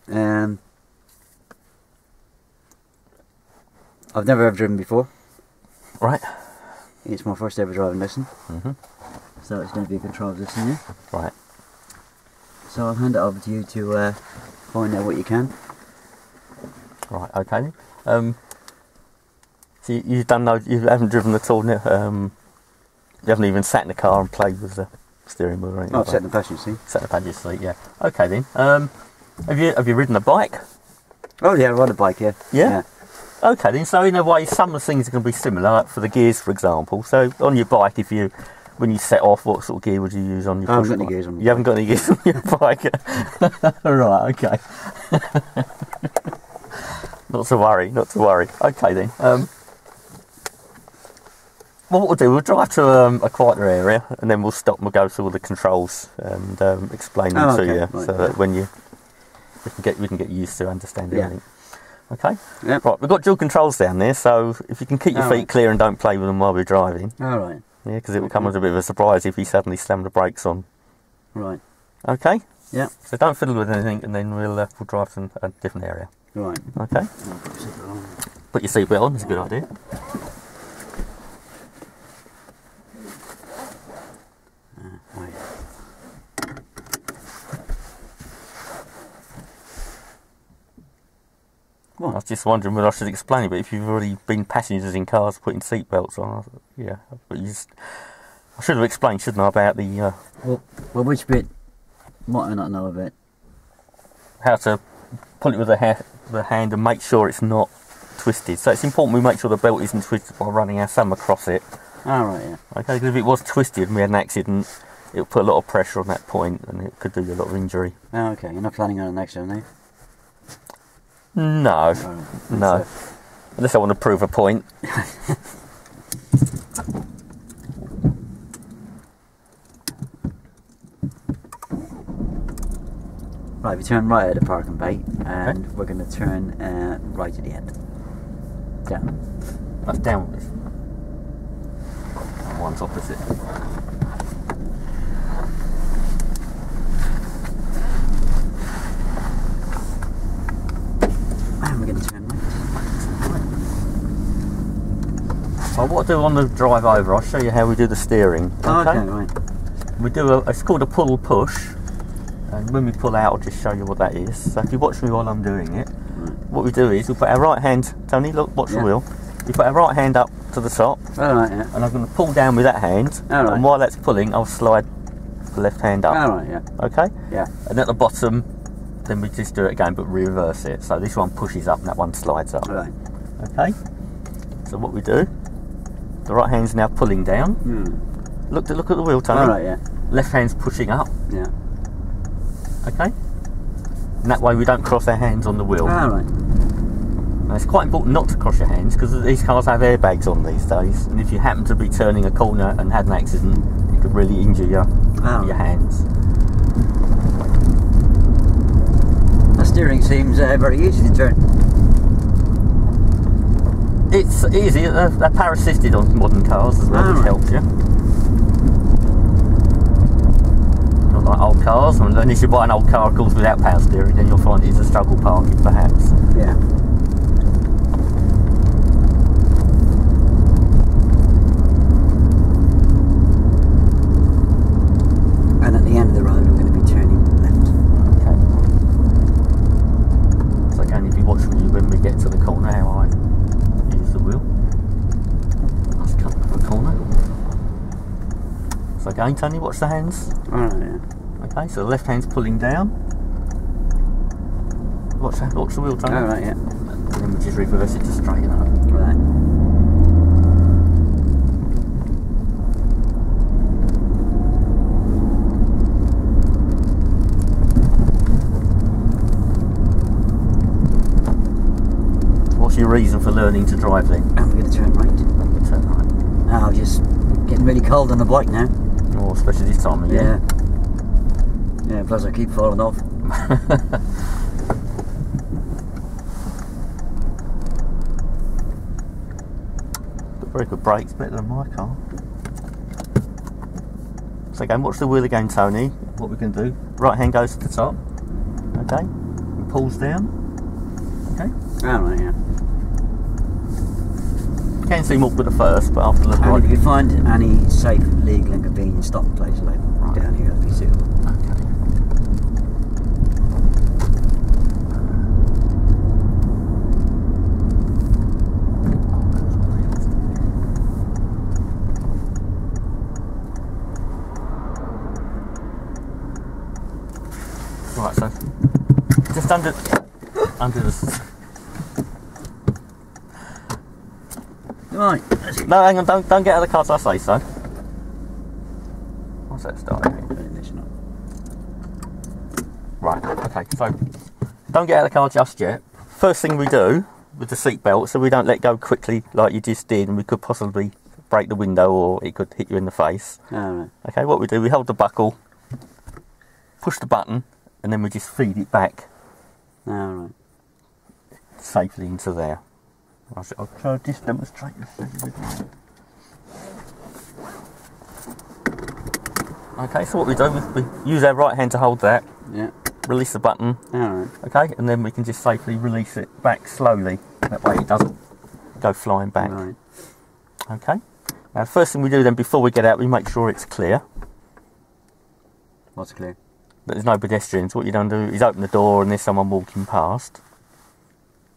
I've never ever driven before. Right. It's my first ever driving lesson. So it's going to be a controlled lesson, yeah? Right. So I'll hand it over to you to find out what you can. Right, okay. So you've done no, you haven't driven at all now? You haven't even sat in the car and played with the steering wheel or anything? Oh, I've sat in the passenger seat. Sat in the passenger seat, yeah. Okay then. Have you ridden a bike? Oh yeah, I ride a bike, yeah. Yeah? Okay then, so in a way some of the things are going to be similar, like for the gears for example. So on your bike, when you set off, what sort of gear would you use on your bike? I haven't got any gears on my bike. You haven't got any gears on your bike? Right, okay. Not to worry. Okay then. Well, what we'll do, we'll drive to a quieter area and then we'll stop and we'll go through all the controls and explain them to you, right, so that when we can get used to understanding everything. Okay? Yep. Right, we've got dual controls down there, so if you can keep your feet clear and don't play with them while we're driving. Alright. Yeah, because it will come as a bit of a surprise if you suddenly slam the brakes on. Right. Okay? Yeah. So don't fiddle with anything and then we'll drive to a different area. Right. Okay? Put your seatbelt on, it's a good idea. Right. Well, I was just wondering whether I should explain it, but if you've already been passengers in cars putting seatbelts on, yeah. But I should have explained, shouldn't I, about the... Well, which bit might I not know of it? How to pull it with the hand and make sure it's not twisted. So it's important we make sure the belt isn't twisted by running our thumb across it. Alright, yeah. Okay, because if it was twisted and we had an accident, it would put a lot of pressure on that point and it could do you a lot of injury. Oh, okay. You're not planning on an accident, are you? No, no. So. Unless I want to prove a point. Right, we turn right at the parking bay, and we're going to turn right at the end. Down. That's downwards. And one's opposite. And we're going to turn right. Well, what I do on the drive over, I'll show you how we do the steering. Okay, right. We do it's called a pull push. And when we pull out, I'll just show you what that is. So if you watch me while I'm doing it, what we do is we put our right hand, Tony, look, watch the wheel. We put our right hand up to the top, Alright, yeah. and I'm going to pull down with that hand, and while that's pulling, I'll slide the left hand up. Alright, yeah. Okay? Yeah. And at the bottom, then we just do it again, but reverse it. So this one pushes up and that one slides up. Right. Okay? So what we do, the right hand's now pulling down. Look at the wheel, Tony. Alright, yeah. Left hand's pushing up. Yeah. Okay? And that way we don't cross our hands on the wheel. Alright. Now it's quite important not to cross your hands because these cars have airbags on these days, and if you happen to be turning a corner and had an accident, it could really injure your hands. The steering seems very easy to turn. It's easy, they're power assisted on modern cars as well, which helps you. Like old cars, and if you buy an old car, of course, without power steering, then you'll find it's a struggle parking, perhaps. Yeah. And at the end of the road, we're going to be turning left. Okay. So again, if you watch me when we get to the corner, how I use the wheel. Let's come to the corner. So again, Tony, watch the hands. Alright, yeah. Okay, so the left hand's pulling down. Watch the wheel, Tony. Alright, yeah. And then we just reverse it to straighten up. Right. What's your reason for learning to drive then? And we're going to turn right. I'm gonna turn right. Oh, just getting really cold on the bike now. Oh, especially this time of year. Yeah, plus I keep falling off. Got very good brakes, better than my car. So again, watch the wheel again, Tony. What we can do, right hand goes to the top. Okay, we pulls down. Okay. Alright, yeah. Can seem awkward at first, but after the And if you find any safe, legal and convenient stopping place like down here, that'd be suitable. Okay. Right, so just under the. Right. No, hang on, don't get out of the car till I say so. What's that starting? Right, okay, so don't get out of the car just yet. First thing we do with the seat belt, so we don't let go quickly like you just did, and we could possibly break the window or it could hit you in the face. Alright. Okay, what we do, we hold the buckle, push the button, and then we just feed it back Alright. safely into there. I'll try to just demonstrate this. Okay, so what we do, we use our right hand to hold that, Yeah. release the button, Alright. okay, and then we can just safely release it back slowly. That way it doesn't go flying back. Right. Okay. Now the first thing we do then, before we get out, we make sure it's clear, What's clear? that there's no pedestrians. What you don't do is open the door and there's someone walking past.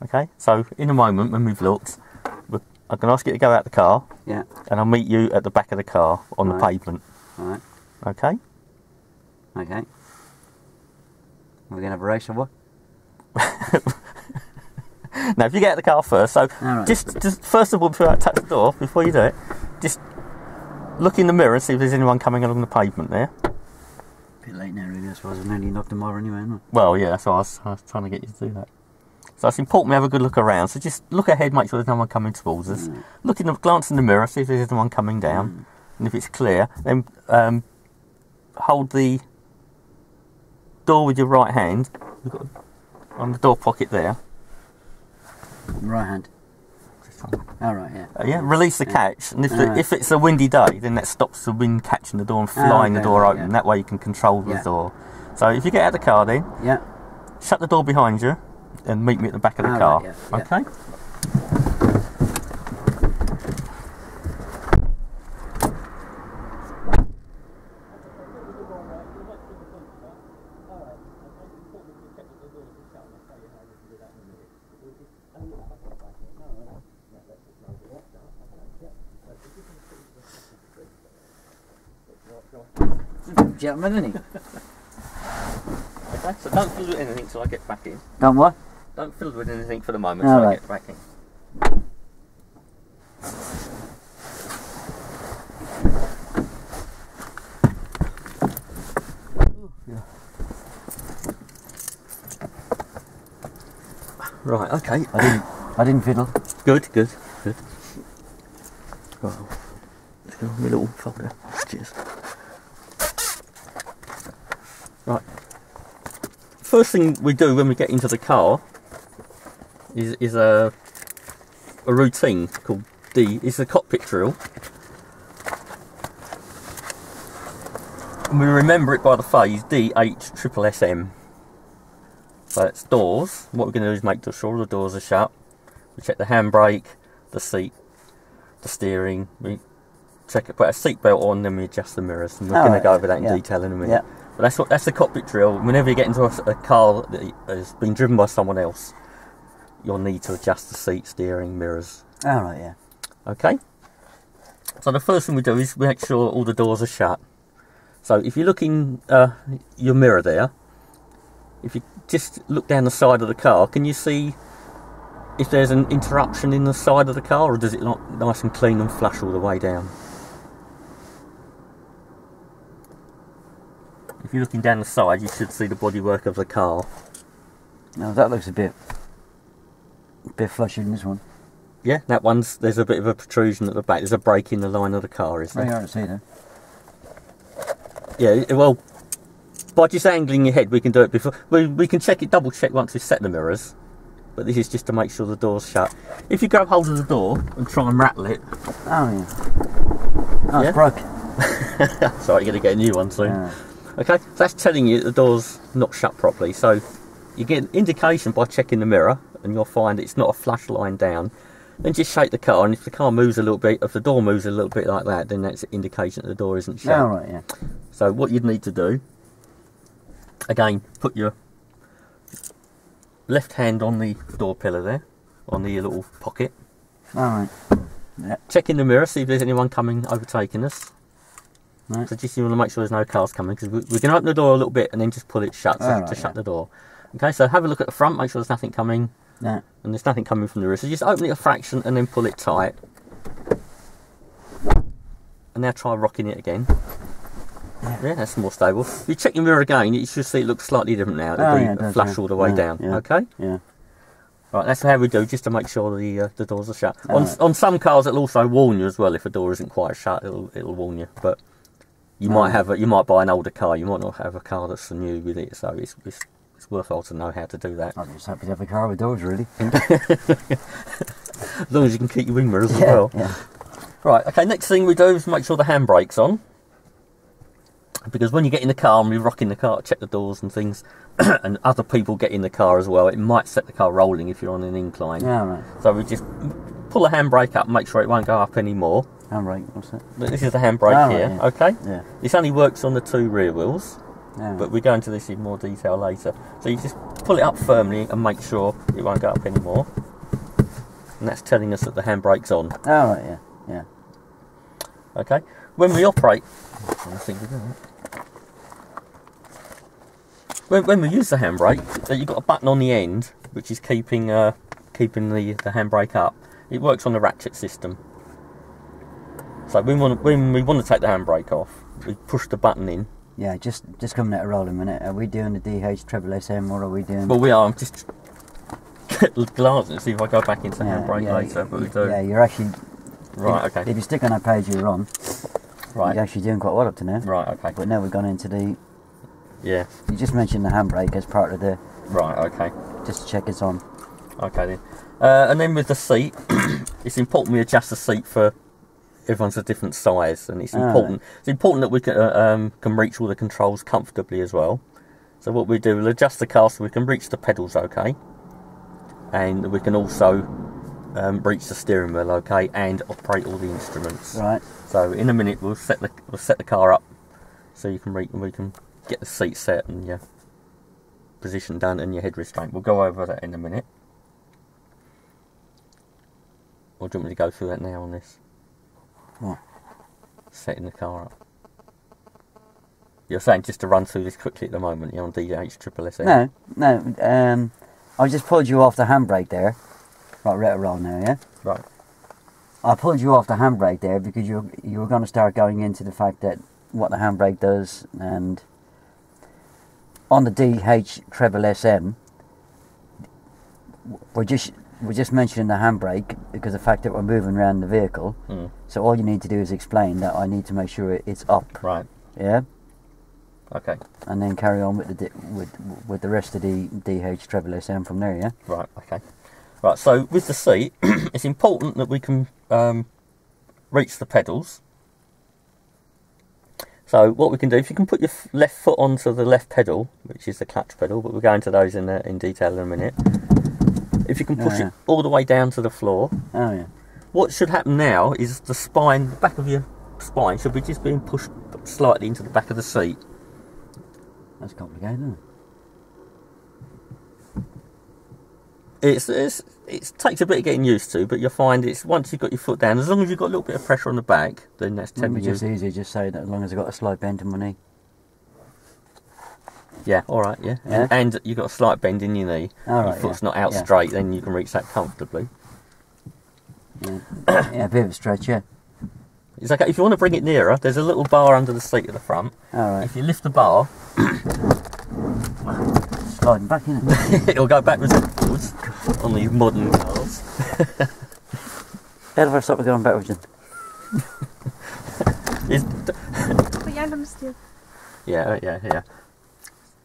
Okay, so in a moment when we've looked, I can ask you to go out the car, Yeah. and I'll meet you at the back of the car on the Right. pavement. Alright. Okay? Okay. We're gonna have a race or what? Now if you get out the car first, so Alright. just first of all, before I touch the door, before you do it, just look in the mirror and see if there's anyone coming along the pavement there. Bit late now, really. I suppose I've nearly knocked them over anyway, haven't I? Well, yeah, so I was trying to get you to do that. So it's important we have a good look around. So just look ahead, make sure there's no one coming towards us. Look in the glance in the mirror, see if there's anyone coming down, and if it's clear, then hold the door with your right hand. You've got on the door pocket there. Right hand. Alright, yeah. Yeah, release the catch, and Alright. if it's a windy day, then that stops the wind catching the door and flying the okay, door right, open. yeah. That way you can control the Yeah. door. So if you get out of the car, then Yeah. shut the door behind you and meet me at the back of the Alright, car. yeah, yeah. Okay. Gentleman, isn't he? Okay, so don't fill with anything till I get back in. Don't what? Don't fill with anything for the moment till I Alright. get back in. Right, okay. I didn't fiddle. Good. Right, let's go on my little folder. Cheers. Right. First thing we do when we get into the car is a routine called D. It's a cockpit drill. And we remember it by the phrase DHSSM. So it's doors. What we're going to do is make sure all the doors are shut. We check the handbrake, the seat, the steering. We check it, put a seat belt on, then we adjust the mirrors. And we're going to go over that in detail in a minute. Yeah. But that's the cockpit drill. Whenever you get into a car that has been driven by someone else, you'll need to adjust the seat, steering, mirrors. Alright, yeah. Okay? So the first thing we do is we make sure all the doors are shut. So if you look in your mirror there, if you just look down the side of the car, can you see if there's an interruption in the side of the car, or does it look nice and clean and flush all the way down? If you're looking down the side, you should see the bodywork of the car. Now that looks a bit flushy in this one. Yeah, that one's, there's a bit of a protrusion at the back. There's a break in the line of the car, is there? Very hard to see that. Yeah, well, by just angling your head, we can do it before. We can check it, double check once we set the mirrors. But this is just to make sure the door's shut. If you grab hold of the door and try and rattle it. Oh, yeah. Oh, Yeah? it's broke. Sorry, you're going to get a new one soon. Yeah. Okay, so that's telling you the door's not shut properly. So You get an indication by checking the mirror, and you'll find it's not a flush line down. Then just shake the car, and if the car moves a little bit, if the door moves a little bit like that, then that's an indication that the door isn't shut. Oh, right, yeah. So what you'd need to do, again, put your left hand on the door pillar there, on the little pocket. All right. Yeah. Check in the mirror, see if there's anyone coming overtaking us. Right. So just you want to make sure there's no cars coming, because we can open the door a little bit and then just pull it shut to shut the door. Okay, so have a look at the front, make sure there's nothing coming. Yeah. And there's nothing coming from the rear. So just open it a fraction and then pull it tight. And now try rocking it again. Yeah, that's more stable. If you check your mirror again, you should see it looks slightly different now. It'll be flush all the way down. Yeah. Okay? Yeah. Right, that's how we do, just to make sure the doors are shut. On some cars, it'll also warn you as well. If a door isn't quite shut, it'll warn you. But you might buy an older car. You might not have a car that's new with it, so it's worthwhile to know how to do that. I'm just happy to have a car with doors, really. As long as you can keep your wing mirrors as well. Yeah. Right, okay, next thing we do is make sure the handbrake's on. Because when you get in the car and we rock in the car, check the doors and things, and other people get in the car as well, it might set the car rolling if you're on an incline. Yeah, right. So we just pull the handbrake up, make sure it won't go up anymore. Handbrake, what's that? But this is the handbrake here, yeah. okay? Yeah. This only works on the 2 rear wheels, Yeah, but we go into this in more detail later. So you just pull it up firmly and make sure it won't go up anymore. And that's telling us that the handbrake's on. Oh, right, yeah. Yeah. Okay? When we operate... When we use the handbrake, you've got a button on the end which is keeping the handbrake up. It works on the ratchet system. So when we want to take the handbrake off, we push the button in. Yeah, just coming at a roll a minute. Are we doing the DH Treble SM or are we doing... Well, we are. I'm just glancing to see if I go back into handbrake later, but we do. Yeah, you're actually... Right, okay. If you stick on that page you're on, Right. you're actually doing quite well up to now. Right, okay. But now we've gone into the... Yeah. You just mentioned the handbrake as part of the... Right, okay. Just to check it's on. Okay then. And then with the seat, it's important we adjust the seat for... Everyone's a different size, and it's important. It's important that we can reach all the controls comfortably as well. So what we do, we'll adjust the car so we can reach the pedals okay, and we can also reach the steering wheel okay, and operate all the instruments. Right. So in a minute we'll set the car up so we can get the seat set and your position done and your head restraint. We'll go over that in a minute. Or do you want me to go through that now on this? What? Setting the car up. You're saying just to run through this quickly at the moment, you're on DH Triple SM? No. I just pulled you off the handbrake there. Right, let it roll now, yeah? Right. I pulled you off the handbrake there because you were going to start going into the fact that what the handbrake does, and on the DH Treble SM, we're just mentioning the handbrake because of the fact that we're moving around the vehicle. Mm. So all you need to do is explain that I need to make sure it's up. Right. Yeah. Okay. And then carry on with the rest of the DH Treble SM from there. Yeah. Right. Okay. Right. So with the seat, it's important that we can reach the pedals. So what we can do, if you can put your left foot onto the left pedal, which is the clutch pedal, but we'll go into those in detail in a minute. If you can push it all the way down to the floor. Oh yeah. What should happen now is the spine, the back of your spine, should be just being pushed slightly into the back of the seat. That's complicated, isn't it? It takes a bit of getting used to, but you'll find it's once you've got your foot down, as long as you've got a little bit of pressure on the back, then that's Maybe just easy, just say that as long as I've got a slight bend in my knee. Yeah, alright, yeah. Yeah. And you've got a slight bend in your knee. All right, your foot's yeah. not out Yeah. straight, then you can reach that comfortably. Yeah. Yeah, a bit of a stretch, yeah. It's okay. If you want to bring it nearer, there's a little bar under the seat at the front. Alright. If you lift the bar, Sliding back in it. it'll go backwards and forwards on these modern cars. How do I stop going backwards then? It's- Put your hand on the steering. yeah.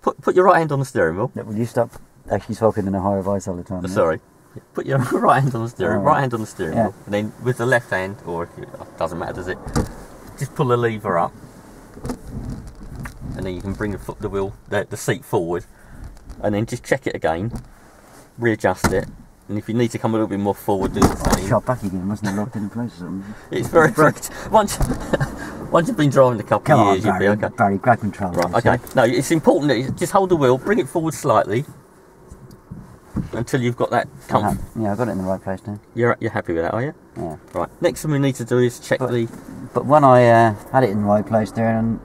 Put your right hand on the steering wheel. Will you stop actually talking in a higher voice all the time? Yeah? Sorry. Put your right hand on the steering, Alright. right hand on the steering Yeah. wheel, and then with the left hand, or if it doesn't matter, does it? Just pull the lever up, and then you can bring the seat forward. and then just check it again, readjust it, and if you need to come a little bit more forward, do the same. Shot back again, wasn't it? Locked in place or something? It's very once you've been driving a couple of years, you'll be okay. Barry, grab control. Right, okay. No, it's important that you just hold the wheel, bring it forward slightly until you've got that comfort. Yeah, I've got it in the right place now. You're happy with that, are you? Yeah. Right. Next thing we need to do is check the. But when I had it in the right place there and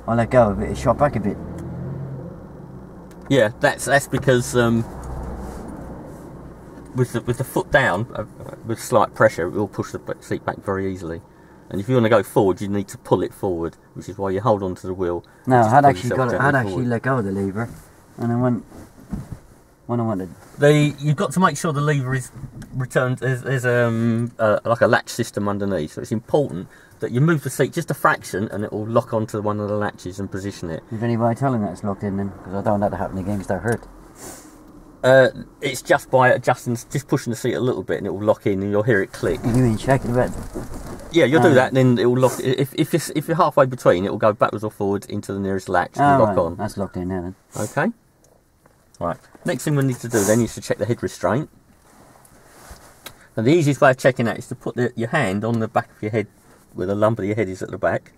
I let go of it, it shot back a bit. Yeah, that's because with the foot down, with slight pressure, it will push the seat back very easily. And if you want to go forward, you need to pull it forward, which is why you hold onto the wheel. No, I had actually let go of the lever, and then when I wanted. You've got to make sure the lever is returned. There's like a latch system underneath, so it's important that you move the seat just a fraction, and it will lock onto one of the latches and position it. Is anybody telling that it's locked in then? Because I don't want that to happen again because they're hurt. It's just by adjusting, just pushing the seat a little bit, and it will lock in, and you'll hear it click. You mean checking the bed? Yeah, you'll do that, and then it will lock. If you're halfway between, it will go backwards or forwards into the nearest latch and lock on. That's locked in now then. Okay. Right. Next thing we need to do then is to check the head restraint. And the easiest way of checking that is to put your hand on the back of your head, where the lump of your head is at the back,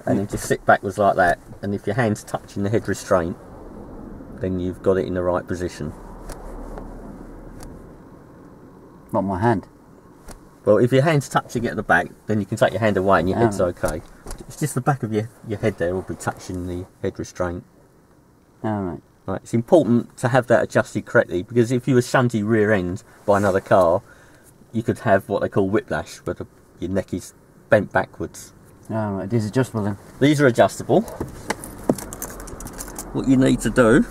and then just sit backwards like that. And if your hand's touching the head restraint, then you've got it in the right position. Not my hand. Well, if your hand's touching it at the back, then you can take your hand away and your head's okay. It's just the back of your head there will be touching the head restraint. Alright. Right, it's important to have that adjusted correctly, because if you were shunted rear end by another car, you could have what they call whiplash, where your neck is bent backwards. Alright, these are adjustable then? These are adjustable. What you need to do,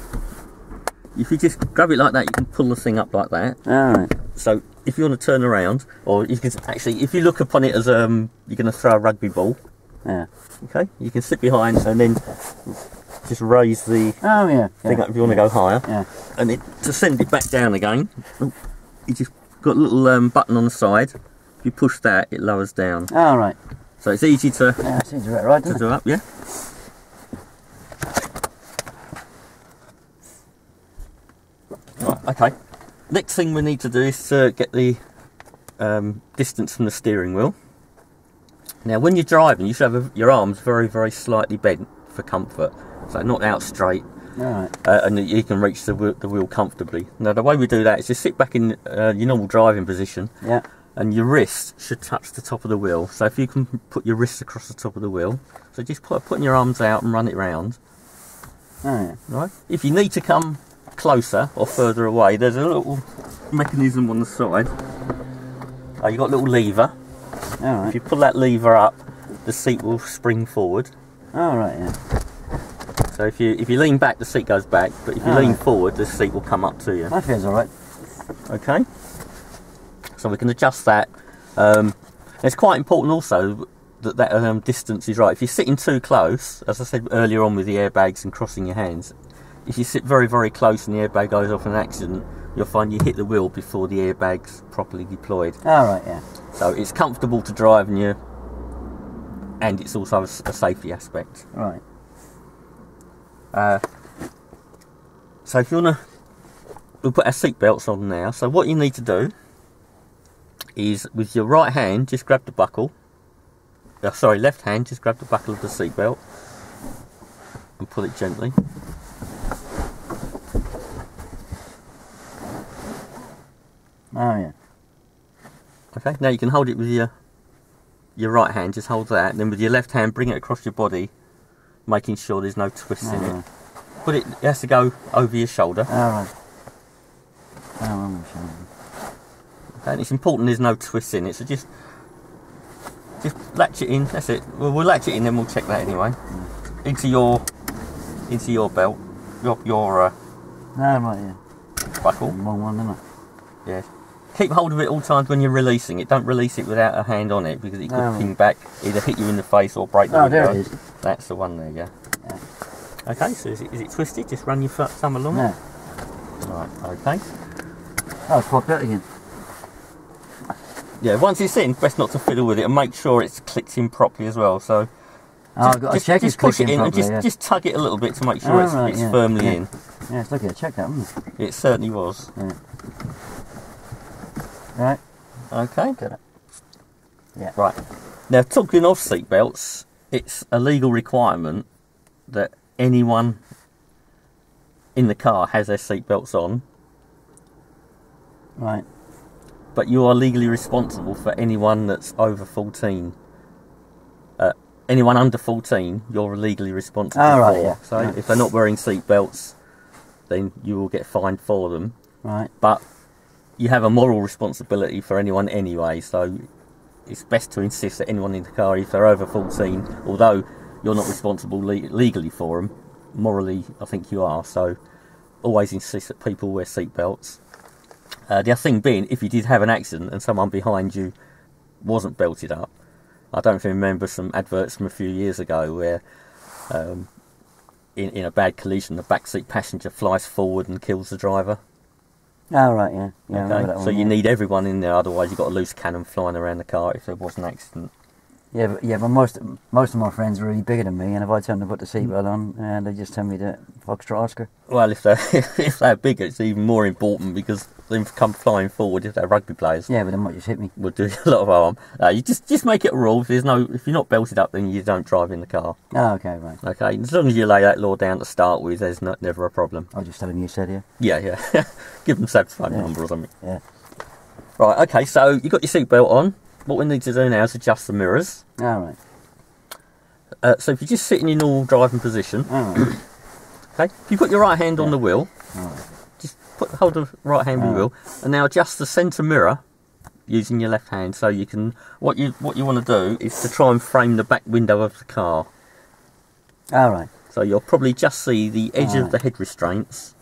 if you just grab it like that, you can pull the thing up like that. Alright. So if you want to turn around, or you can actually, if you look upon it as you're going to throw a rugby ball. Yeah. Okay, you can sit behind and then just raise the thing up if you want to go higher. Yeah. And to send it back down again, you just got a little button on the side. If you push that, it lowers down. Alright. So it's easy to. Yeah, it seems right, doesn't it? Do up, yeah. Right, okay. Next thing we need to do is get the distance from the steering wheel. Now, when you're driving, you should have your arms very, very slightly bent for comfort, so not out straight. Alright. And you can reach the wheel comfortably. Now, the way we do that is just sit back in your normal driving position. Yeah. And your wrist should touch the top of the wheel. So if you can put your wrist across the top of the wheel, so just putting your arms out and run it round. Oh yeah. Right. If you need to come closer or further away, there's a little mechanism on the side. You've got a little lever. Alright. If you pull that lever up, the seat will spring forward. Alright, yeah. So if you lean back, the seat goes back, but if you lean forward, the seat will come up to you. That feels alright. Okay. So we can adjust that. It's quite important also that distance is right. If you're sitting too close, as I said earlier on with the airbags and crossing your hands, if you sit very, very close and the airbag goes off in an accident, you'll find you hit the wheel before the airbag's properly deployed. Alright, yeah. So it's comfortable to drive, and it's also a safety aspect. Right. So if you want to, we'll put our seat belts on now. So what you need to do is, with your right hand, just grab the buckle. Left hand, just grab the buckle of the seat belt and pull it gently. Oh yeah. Okay, now you can hold it with your right hand, just hold that, and then with your left hand bring it across your body, making sure there's no twists in it. It has to go over your shoulder. Alright. On my shoulder. Okay, and it's important there's no twists in it, so just latch it in, that's it. We'll latch it in, then we'll check that anyway. Into your belt, your Right, yeah. buckle. Wrong one, isn't it? Yeah. Keep hold of it all times when you're releasing it. Don't release it without a hand on it, because it could ping back, either hit you in the face or break the window. There it is. That's the one there, yeah. Okay, so is it twisted? Just run your thumb along Yeah. it. Right, okay. Oh, it's popped out again. Yeah, once it's in, best not to fiddle with it, and make sure it's clicked in properly as well. So Oh, I've got to check just it's push it clicking in and properly, just tug it a little bit to make sure it's yeah, firmly yeah. in. Yeah, it's lucky I checked that, wasn't it? It certainly was. Yeah. Right. Okay. Got it. Yeah. Right. Now, talking of seatbelts, it's a legal requirement that anyone in the car has their seatbelts on. Right. But you are legally responsible for anyone that's over 14. Anyone under 14, you're legally responsible Oh, right, for. yeah. So Yeah. if they're not wearing seatbelts, then you will get fined for them. Right. But you have a moral responsibility for anyone anyway, so it's best to insist that anyone in the car, if they're over 14, although you're not responsible legally for them, morally I think you are, so always insist that people wear seatbelts. The other thing being, if you did have an accident and someone behind you wasn't belted up, I don't know if you remember some adverts from a few years ago where in a bad collision the backseat passenger flies forward and kills the driver. Oh, right, yeah. Yeah, I remember Okay, that so one, you yeah. need everyone in there, otherwise you've got a loose cannon flying around the car if there was an accident. Yeah, but most of my friends are really bigger than me, and if I tell them to put the seatbelt on, they just tell me to Foxtrot Oscar. Well, if they're bigger, it's even more important because they come flying forward if they're rugby players. Yeah, but they might just hit me. Would do a lot of harm. You just make it a rule. If you're not belted up, then you don't drive in the car. Oh, okay, right. Okay, as long as you lay that law down to start with, there's never a problem. I'll just tell them you said, yeah. Yeah. Give them Sab's phone Yeah. number or something. Yeah. Right. Okay. So you got your seatbelt on. What we need to do now is adjust the mirrors. All right. So if you just sit in your normal driving position, All right. okay. If you put your right hand on Yeah. the wheel, All right. just hold the right hand on the Alright. wheel, and now adjust the centre mirror using your left hand. So you can what you want to do is to try and frame the back window of the car. All right. So you'll probably just see the edge of Alright. the head restraints.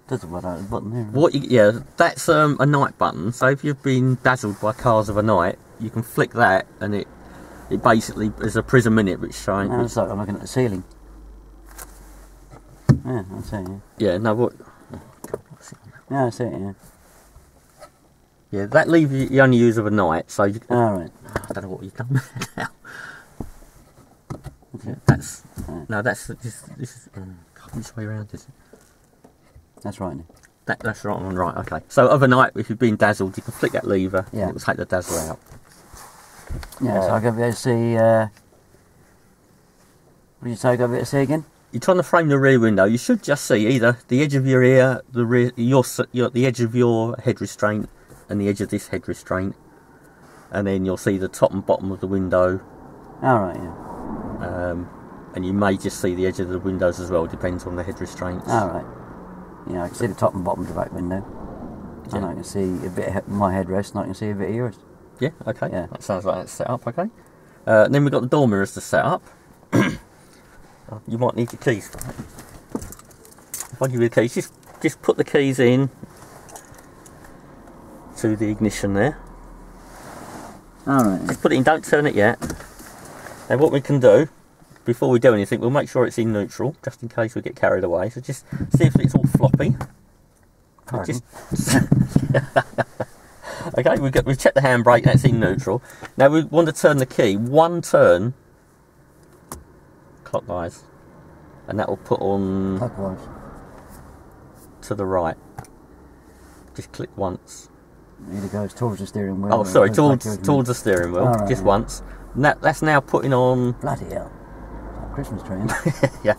Does it button there? Yeah, that's a night button. So if you've been dazzled by cars of a night, you can flick that, and it basically is a prism in it which shines. No, it's like I'm looking at the ceiling. Yeah, I see it, Yeah, no, what? yeah. I see it, yeah. Yeah, that lever you only use of a night, so you. All right. I don't know what you've done now. Okay. That's Right. no, that's this is which way around is it? That's right. That's right on right. Okay. So overnight, if you've been dazzled, you can flick that lever, Yeah. and it will take the dazzle out. Yeah, so I can be able to see, what did you say I got to be able to see again? You're trying to frame the rear window. You should just see either the edge of your ear, the rear, the edge of your head restraint, and the edge of this head restraint, and then you'll see the top and bottom of the window. All right, yeah. And you may just see the edge of the windows as well. Depends on the head restraints. All right. Yeah, I can see the top and bottom of the back window. And Yeah. I can see a bit of my headrest, and I can see a bit of yours. Yeah. Okay. Yeah. That sounds like that's set up. Okay. Then we've got the door mirrors to set up. You might need your keys. If I give you the keys, just put the keys in to the ignition there. All right. Just put it in, don't turn it yet. Now what we can do, before we do anything, we'll make sure it's in neutral, just in case we get carried away. So just see if it's all floppy. Pardon? Okay, we've checked the handbrake, that's in neutral. Now we want to turn the key, one turn, clockwise, and that will put on Clockwise. to the right. Just click once. Either goes towards the steering wheel. Oh, or sorry, it goes back towards the steering wheel, Oh, right, just yeah. once. And that's now putting on. Bloody hell. It's like a Christmas tree, isn't it? Yeah.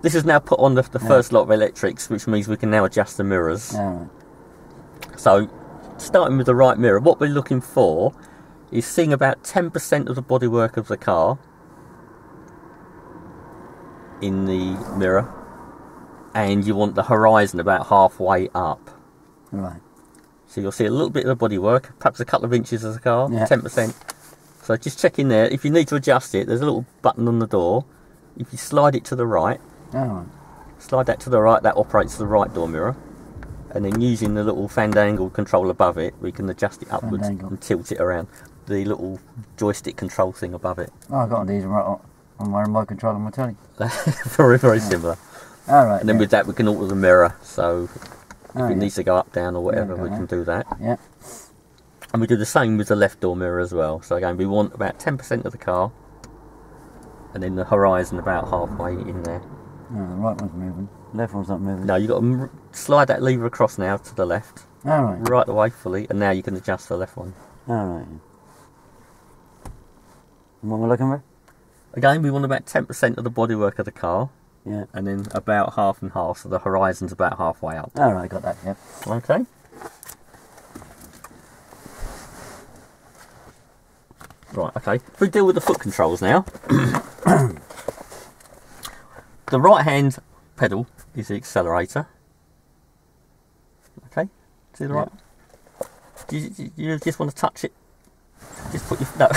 This is now put on the first lot of electrics, which means we can now adjust the mirrors. All right. So, starting with the right mirror, what we're looking for is seeing about 10% of the bodywork of the car in the mirror, and you want the horizon about halfway up. Right. So you'll see a little bit of the bodywork, perhaps a couple of inches of the car, Yeah. 10%. So just check in there. If you need to adjust it, there's a little button on the door. If you slide it to the right, All right. slide that to the right, that operates the right door mirror. And then using the little fandangle control above it, we can adjust it upwards Fandangle. and tilt it around. The little joystick control thing above it. Oh, I got one of these right on my remote control on my telly. Very, very similar. All right. And then yeah. with that we can alter the mirror. So Oh, If it yeah. needs to go up, down, or whatever, Yeah, we got can that. do that. Yeah. And we do the same with the left door mirror as well. So again, we want about 10% of the car, and then the horizon about halfway in there. No, the right one's moving. Left one's not moving. Now you've got to slide that lever across now to the left, Alright. right away fully, and now you can adjust the left one. Alright. And what we're looking for? Again, we want about 10% of the bodywork of the car, Yeah. and then about half and half, so the horizon's about halfway up. Alright, got that, yep. Okay. Right, okay. If we deal with the foot controls now. The right hand pedal is the accelerator. Okay, see the right? You just want to touch it? Just put your... No.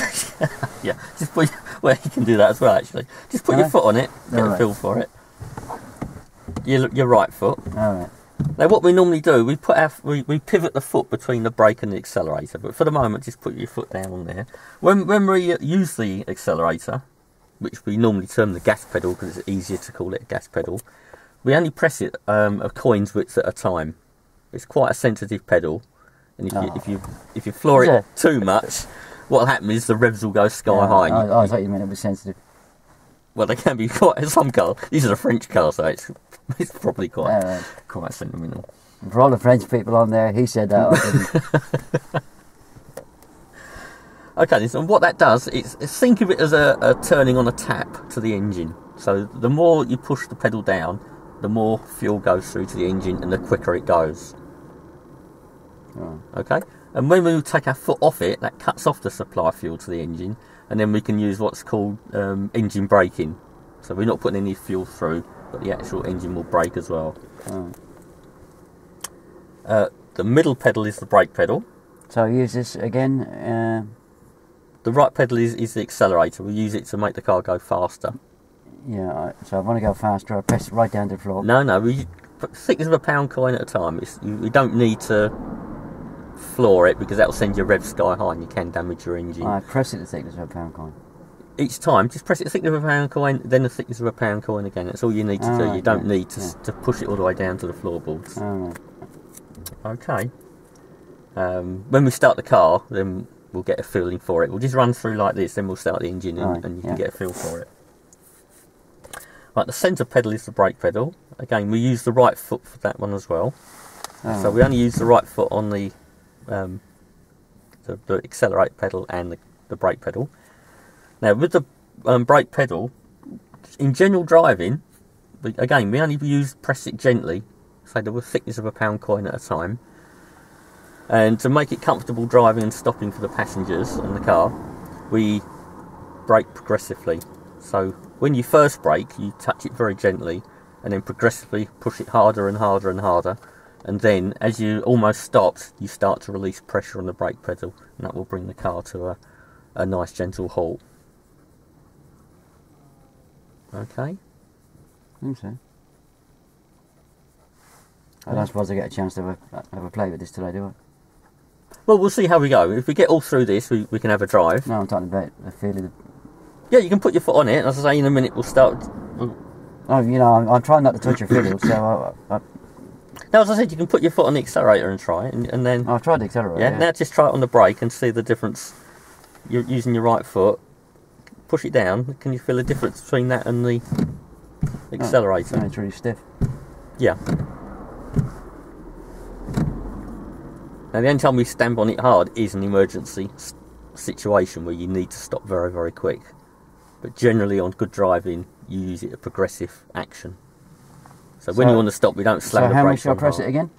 Yeah, just put your... Well, you can do that as well, actually. Just put your foot on it, get a Alright. feel for it. Your right foot. Alright. Now what we normally do, we pivot the foot between the brake and the accelerator, but for the moment just put your foot down on there. When we use the accelerator, which we normally term the gas pedal because it's easier to call it a gas pedal, we only press it a coin's width at a time. It's quite a sensitive pedal, and if you floor it too much, what'll happen is the revs will go sky high. I thought you meant it was sensitive. Well, they can be quite, some cars, these are a French car, so it's probably quite sentimental. For all the French people on there, he said that. I didn't. Okay, so what that does is think of it as a turning on a tap to the engine. So the more you push the pedal down, the more fuel goes through to the engine and the quicker it goes. Right. Okay, and when we take our foot off it, that cuts off the supply of fuel to the engine, and then we can use what's called engine braking. So we're not putting any fuel through, but the actual engine will brake as well. Right. The middle pedal is the brake pedal. So use this again. The right pedal is the accelerator. We use it to make the car go faster. Yeah, so I want to go faster. I press it right down to the floor. No, we thickness of a pound coin at a time. You don't need to floor it because that will send your rev sky high and you can damage your engine. I press it the thickness of a pound coin. Each time, just press it the thickness of a pound coin, then the thickness of a pound coin again. That's all you need to do. You don't need to push it all the way down to the floorboards. Alright. Okay. When we start the car, then we'll get a feeling for it. We'll just run through like this, then we'll start the engine and you can get a feel for it. Right, the centre pedal is the brake pedal. Again, we use the right foot for that one as well. So we only use the right foot on the accelerate pedal and the brake pedal. Now, with the brake pedal, in general driving, we only press it gently, say the thickness of a pound coin at a time. And to make it comfortable driving and stopping for the passengers in the car, we brake progressively. So when you first brake, you touch it very gently and then progressively push it harder and harder and harder. And then as you almost stopped, you start to release pressure on the brake pedal, and that will bring the car to a nice gentle halt. Okay? I think so. I don't suppose I get a chance to have a play with this today, do I? Well, we'll see how we go. If we get all through this, we can have a drive. No, I'm talking about the feeling. Yeah, you can put your foot on it, and as I say, in a minute we'll start. Oh, you know, I'm trying not to touch your fiddle, so Now, as I said, you can put your foot on the accelerator and try it, and then... I've tried the accelerator. Yeah, now just try it on the brake and see the difference. You're using your right foot. Push it down. Can you feel the difference between that and the accelerator? Oh, it's really stiff. Yeah. Now, the only time we stamp on it hard is an emergency situation where you need to stop very, very quick. But generally, on good driving, you use it a progressive action. So when you want to stop, we don't slam the brakes on. So how much do I press it again?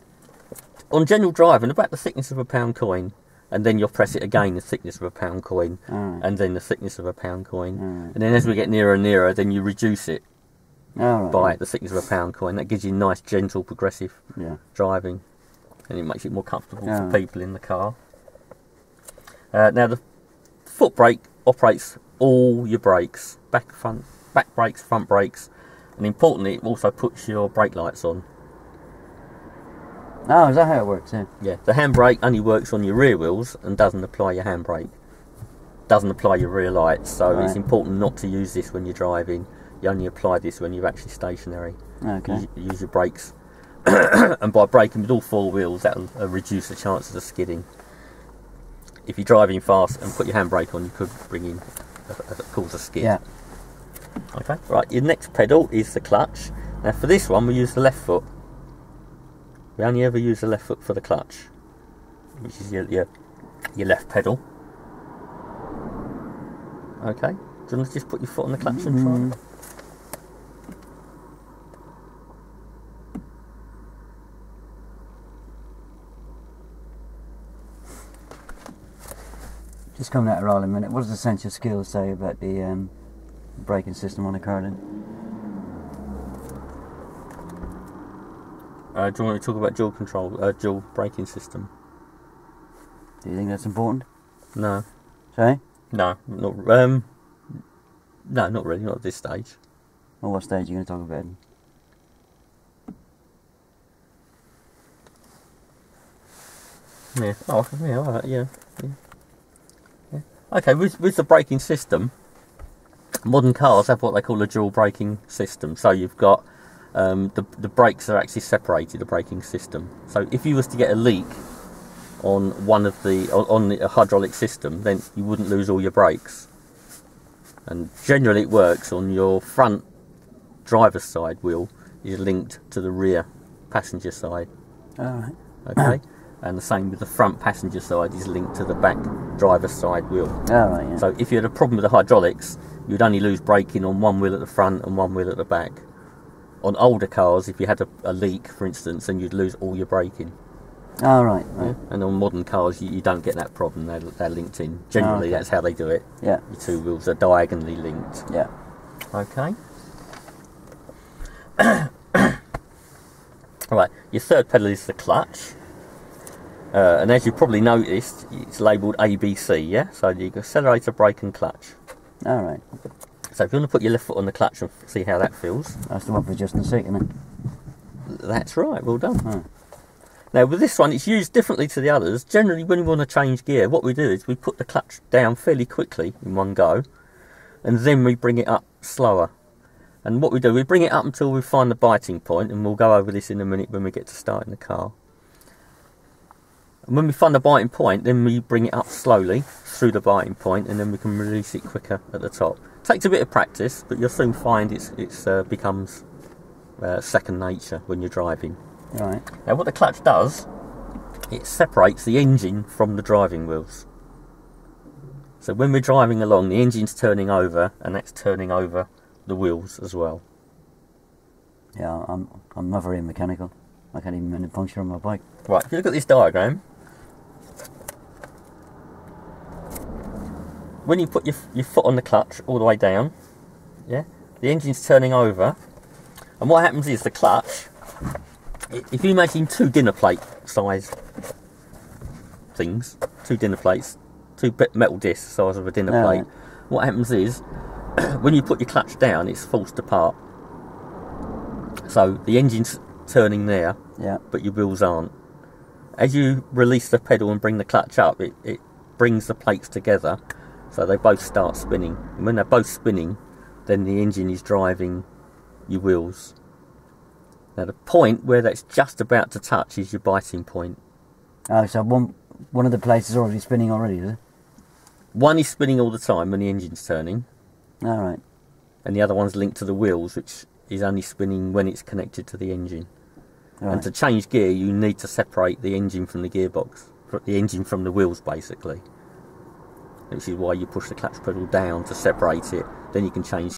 On general driving, about the thickness of a pound coin, and then you'll press it again, the thickness of a pound coin, and then the thickness of a pound coin. And then as we get nearer and nearer, then you reduce it by the thickness of a pound coin. That gives you nice, gentle, progressive driving. And it makes it more comfortable for people in the car. Now the foot brake operates all your brakes, back brakes, front brakes, and importantly it also puts your brake lights on. Oh, is that how it works? Yeah, the handbrake only works on your rear wheels and doesn't apply your handbrake. Doesn't apply your rear lights, so it's important not to use this when you're driving. You only apply this when you're actually stationary. Okay. Use your brakes and by braking with all four wheels, that'll reduce the chances of skidding. If you're driving fast and put your handbrake on, you could bring in cause a skid. Yeah. Okay. Right. Your next pedal is the clutch. Now for this one, we use the left foot. We only ever use the left foot for the clutch, which is your left pedal. Okay. Do you want to just put your foot on the clutch and try? Just coming out of roll in a minute. What does the Essential Skills say about the braking system on a car then? Do you want me to talk about dual braking system? Do you think that's important? No. Sorry? No, not no, not really, not at this stage. Well, what stage are you going to talk about? Yeah. Oh, yeah, all right, yeah. Okay, with the braking system, modern cars have what they call a dual braking system. So you've got the brakes are actually separated, the braking system. So if you was to get a leak on one of on the hydraulic system, then you wouldn't lose all your brakes. And generally it works on your front driver's side wheel is linked to the rear passenger side. Alright. Okay. And the same with the front passenger side is linked to the back driver's side wheel. Alright, yeah. So if you had a problem with the hydraulics, you'd only lose braking on one wheel at the front and one wheel at the back. On older cars, if you had a leak, for instance, then you'd lose all your braking. Alright, right. Yeah? And on modern cars, you don't get that problem. They're linked in. Generally, that's how they do it. Yeah. Your two wheels are diagonally linked. Yeah. Okay. Right, your third pedal is the clutch. And as you probably noticed, it's labelled ABC, yeah? So you go accelerator, brake and clutch. Alright. So if you want to put your left foot on the clutch and see how that feels. That's the one for adjusting the seat, isn't it? That's right, well done. Oh. Now with this one, it's used differently to the others. Generally when we want to change gear, what we do is we put the clutch down fairly quickly in one go, and then we bring it up slower. And what we do, we bring it up until we find the biting point, and we'll go over this in a minute when we get to starting the car. And when we find the biting point, then we bring it up slowly through the biting point, and then we can release it quicker at the top. Takes a bit of practice, but you'll soon find it becomes second nature when you're driving. Right. Now what the clutch does, it separates the engine from the driving wheels. So when we're driving along, the engine's turning over, and that's turning over the wheels as well. Yeah, I'm not very mechanical. I can't even mend a puncture on my bike. Right, if you look at this diagram, when you put your foot on the clutch all the way down, yeah, the engine's turning over, and what happens is the clutch, if you imagine two dinner plate size things, two dinner plates, two metal discs the size of a dinner plate, what happens is, when you put your clutch down, it's forced apart. So the engine's turning there, yeah, but your wheels aren't. As you release the pedal and bring the clutch up, it brings the plates together, so they both start spinning. And when they're both spinning, then the engine is driving your wheels. Now the point where that's just about to touch is your biting point. Oh, so one of the plates is already spinning already, is it? One is spinning all the time when the engine's turning. Alright. And the other one's linked to the wheels, which is only spinning when it's connected to the engine. Right. And to change gear, you need to separate the engine from the gearbox, the engine from the wheels, basically. Which is why you push the clutch pedal down to separate it. Then you can change